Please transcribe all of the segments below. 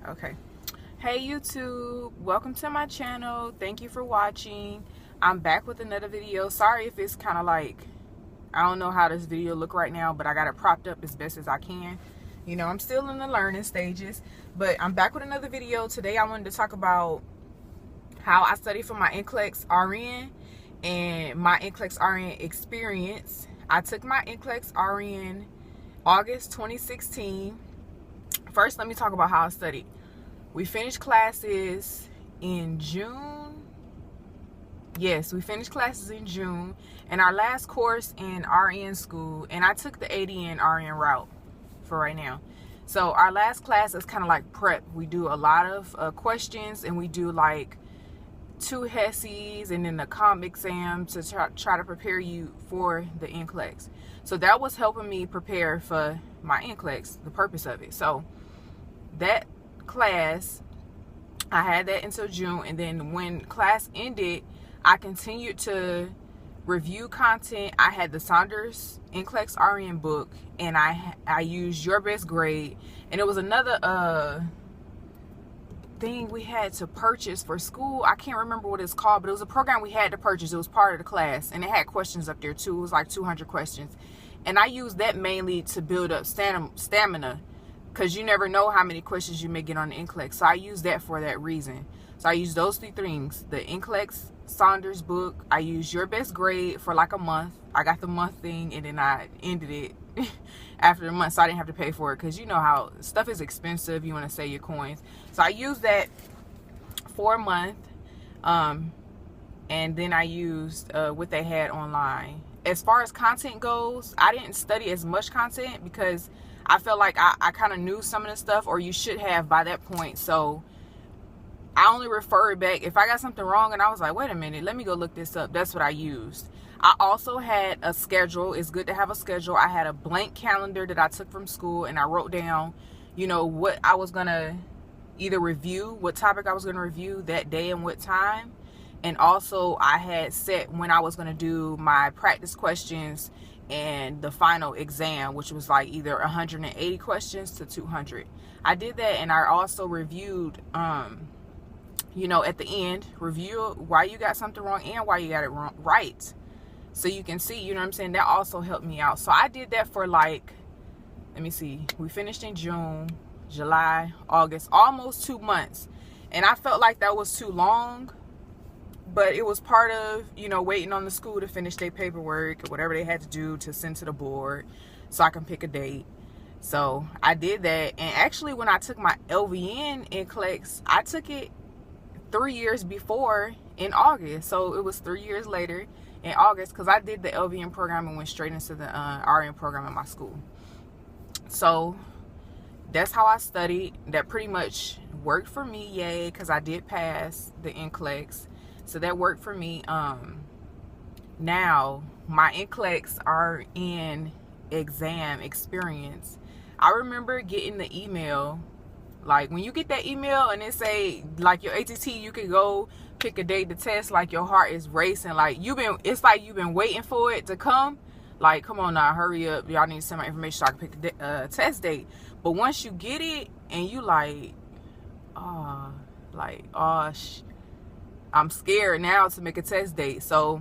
Okay. Hey YouTube, welcome to my channel. Thank you for watching. I'm back with another video. Sorry if it's kind of like, I don't know how this video look right now, but I got it propped up as best as I can. You know, I'm still in the learning stages, but I'm back with another video. Today I wanted to talk about how I studied for my NCLEX-RN and my NCLEX-RN experience. I took my NCLEX-RN August 2016. First, let me talk about how I studied. We finished classes in June. Yes, we finished classes in June. And our last course in RN school, and I took the ADN RN route for right now. So our last class is kind of like prep. We do a lot of questions, and we do like 2 HESIs and then the comp exam to try to prepare you for the NCLEX. So that was helping me prepare for my NCLEX, the purpose of it. So that class, I had that until June, and then when class ended, I continued to review content. I had the Saunders NCLEX-RN book, and I used Your Best Grade, and it was another thing we had to purchase for school. I can't remember what it's called, but it was a program we had to purchase. It was part of the class, and it had questions up there too. It was like 200 questions, and I used that mainly to build up stamina, because you never know how many questions you may get on the NCLEX. So I use that for that reason. So I use those 3 things: the NCLEX Saunders book, I used Your Best Grade for like a month. I got the month thing, and then I ended it after the month, so I didn't have to pay for it, because you know how stuff is expensive. You want to save your coins. So I used that for a month, and then I used what they had online. As far as content goes, I didn't study as much content because I felt like I kind of knew some of the stuff, or you should have by that point. So I only refer it back if I got something wrong and I was like, wait a minute, let me go look this up. That's what I used. I also had a schedule. It's good to have a schedule. I had a blank calendar that I took from school, and I wrote down, you know, what I was gonna either review, what topic I was gonna review that day and what time. And also I had set when I was gonna do my practice questions and the final exam, which was like either 180 questions to 200. I did that, and I also reviewed, you know, at the end, review why you got something wrong and why you got it wrong, right, so you can see, you know what I'm saying. That also helped me out. So I did that for like, let me see, we finished in June, July, August, almost 2 months. And I felt like that was too long, but it was part of, you know, waiting on the school to finish their paperwork or whatever they had to do to send to the board so I can pick a date. So I did that. And actually, when I took my LVN NCLEX, I took it 3 years before in August. So it was 3 years later in August, because I did the LVN program and went straight into the RN program at my school. So that's how I studied. That pretty much worked for me, yay, because I did pass the NCLEX. So that worked for me. Now my NCLEX-RN exam experience, I remember getting the email. Like when you get that email and it say like your ATT, you can go pick a date to test, like your heart is racing. Like it's like you've been waiting for it to come. Like, come on now, hurry up. Y'all need to send my information so I can pick the test date. But once you get it and you like, I'm scared now to make a test date. So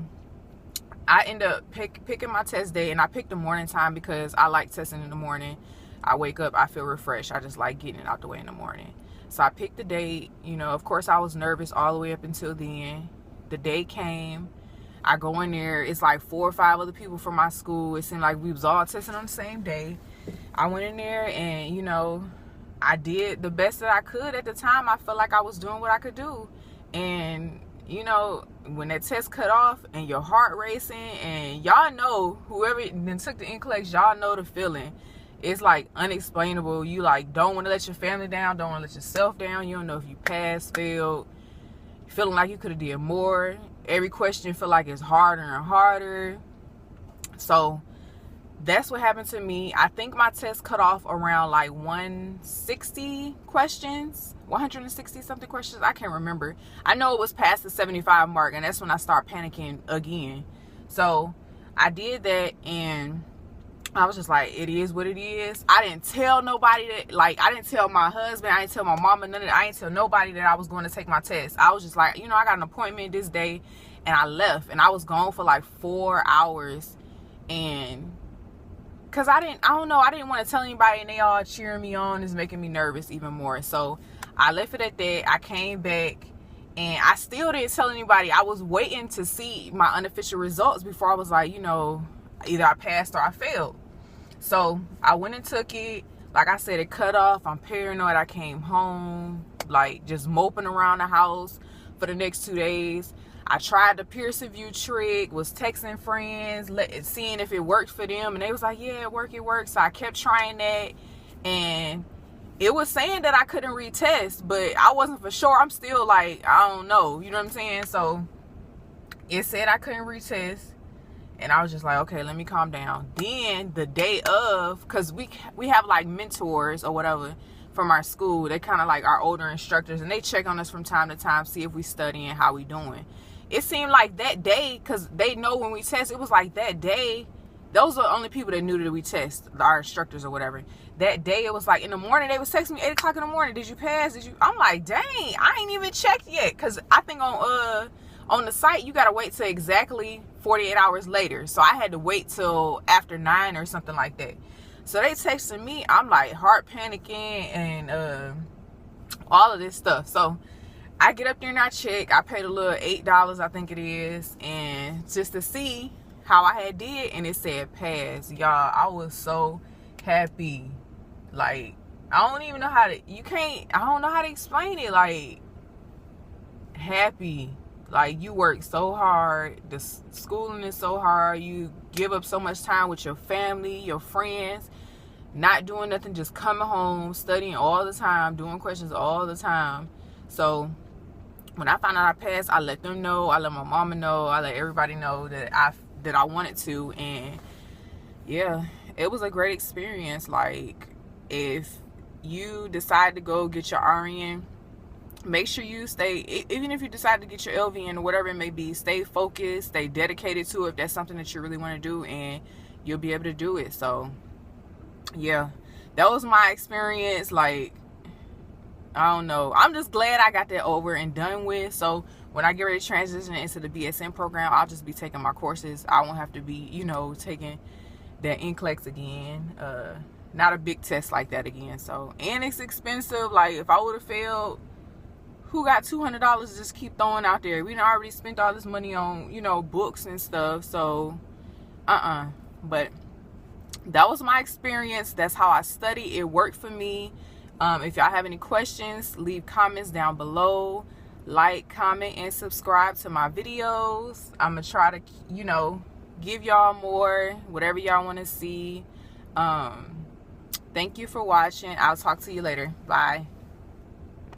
I end up picking my test date, and I picked the morning time because I like testing in the morning. I wake up, I feel refreshed. I just like getting it out the way in the morning. So I picked the date. You know, of course I was nervous all the way up until then. The day came. I go in there. It's like 4 or 5 other people from my school. It seemed like we was all testing on the same day. I went in there, and, you know, I did the best that I could at the time. I felt like I was doing what I could do. And, you know, when that test cut off and your heart racing, and y'all know, whoever then took the NCLEX, y'all know the feeling. It's like unexplainable. You like don't want to let your family down, don't want to let yourself down. You don't know if you passed, failed, feeling like you could have did more. Every question feel like it's harder and harder. So that's what happened to me. I think my test cut off around like 160 questions, 160 something questions. I can't remember. I know it was past the 75 mark, and that's when I started panicking again. So I did that, and I was just like, it is what it is. I didn't tell nobody that, like, I didn't tell my husband, I didn't tell my mama, none of that. I didn't tell nobody that I was going to take my test. I was just like, you know, I got an appointment this day, and I left, and I was gone for like 4 hours, and because I don't know, I didn't want to tell anybody, and they all cheering me on. Is making me nervous even more. So I left it at that. I came back, and I still didn't tell anybody. I was waiting to see my unofficial results before I was like, you know, either I passed or I failed. So I went and took it. Like I said, it cut off. I'm paranoid. I came home, like, just moping around the house for the next 2 days. I tried the Pearson View trick, was texting friends, seeing if it worked for them. And they was like, yeah, it worked. So I kept trying that. And it was saying that I couldn't retest, but I wasn't for sure. I'm still like, I don't know. You know what I'm saying? So it said I couldn't retest. And I was just like, okay, let me calm down. Then the day of, because we have like mentors or whatever from our school. They kind of like our older instructors, and they check on us from time to time, see if we studying, how we doing. It seemed like that day, because they know when we test, it was like that day, those are the only people that knew that we test, our instructors or whatever. That day, it was like in the morning, they was texting me 8 o'clock in the morning. Did you pass? I'm like, dang, I ain't even checked yet. Because I think on the site, you got to wait till exactly 48 hours later. So I had to wait till after 9 or something like that. So they texted me. I'm like heart panicking and all of this stuff. So I get up there and I check. I paid a little $8, I think it is, and just to see how I had did, and it said pass. Y'all, I was so happy. Like, I don't even know how to, I don't know how to explain it. Like, happy. Like, you work so hard. The schooling is so hard. You give up so much time with your family, your friends, not doing nothing, just coming home, studying all the time, doing questions all the time. So when I found out I passed, I let them know. I let my mama know. I let everybody know that I wanted to. And yeah, it was a great experience. Like, if you decide to go get your RN, make sure you stay, even if you decide to get your LVN or whatever it may be, stay focused, stay dedicated to it if that's something that you really want to do, and you'll be able to do it. So yeah, that was my experience. Like, I don't know, I'm just glad I got that over and done with. So when I get ready to transition into the BSN program, I'll just be taking my courses. I won't have to be, you know, taking that NCLEX again. Not a big test like that again. So, and it's expensive. Like, if I would have failed, who got $200 to just keep throwing out there? We done already spent all this money on, you know, books and stuff. So but that was my experience. That's how I study. It worked for me. If y'all have any questions, leave comments down below. Like, comment, and subscribe to my videos. I'm gonna try to, you know, give y'all more, whatever y'all want to see. Thank you for watching. I'll talk to you later. Bye.